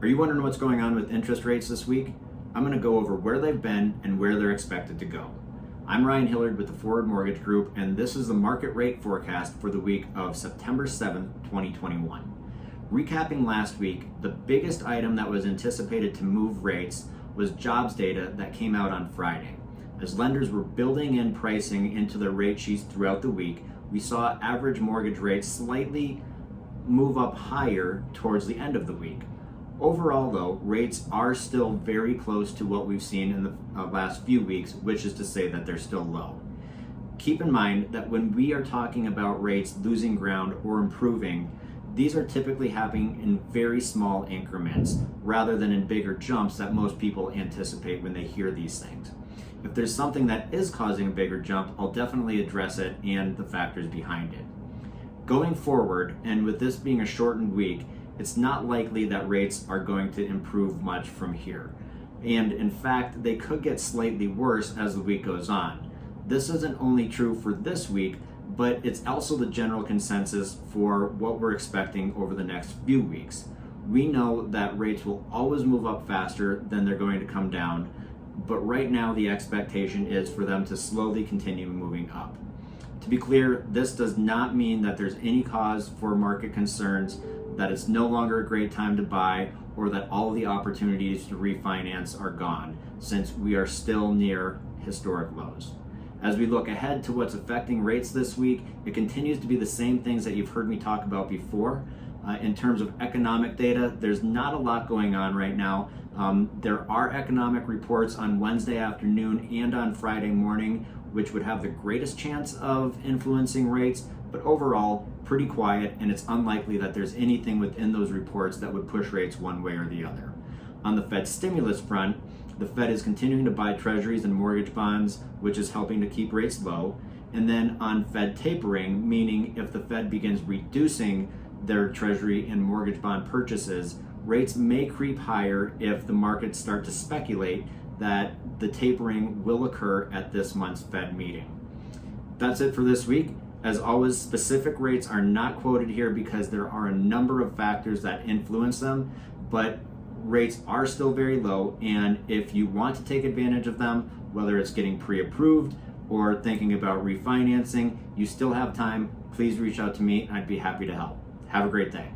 Are you wondering what's going on with interest rates this week? I'm going to go over where they've been and where they're expected to go. I'm Ryan Hillard with the Forward Mortgage Group, and this is the market rate forecast for the week of September 7th, 2021. Recapping last week, the biggest item that was anticipated to move rates was jobs data that came out on Friday. As lenders were building in pricing into their rate sheets throughout the week, we saw average mortgage rates slightly move up higher towards the end of the week. Overall, though, rates are still very close to what we've seen in the last few weeks, which is to say that they're still low. Keep in mind that when we are talking about rates losing ground or improving, these are typically happening in very small increments rather than in bigger jumps that most people anticipate when they hear these things. If there's something that is causing a bigger jump, I'll definitely address it and the factors behind it. Going forward, and with this being a shortened week, it's not likely that rates are going to improve much from here. And in fact, they could get slightly worse as the week goes on. This isn't only true for this week, but it's also the general consensus for what we're expecting over the next few weeks. We know that rates will always move up faster than they're going to come down, but right now the expectation is for them to slowly continue moving up. To be clear, this does not mean that there's any cause for market concerns, that it's no longer a great time to buy, or that all the opportunities to refinance are gone, since we are still near historic lows. As we look ahead to what's affecting rates this week, it continues to be the same things that you've heard me talk about before. In terms of economic data, there's not a lot going on right now. There are economic reports on Wednesday afternoon and on Friday morning, which would have the greatest chance of influencing rates, but overall, pretty quiet, and it's unlikely that there's anything within those reports that would push rates one way or the other. On the Fed stimulus front, the Fed is continuing to buy treasuries and mortgage bonds, which is helping to keep rates low. And then on Fed tapering, meaning if the Fed begins reducing their treasury and mortgage bond purchases, rates may creep higher if the markets start to speculate that the tapering will occur at this month's Fed meeting. That's it for this week. As always, specific rates are not quoted here because there are a number of factors that influence them, but rates are still very low, and if you want to take advantage of them, whether it's getting pre-approved or thinking about refinancing, you still have time. Please reach out to me. I'd be happy to help. Have a great day.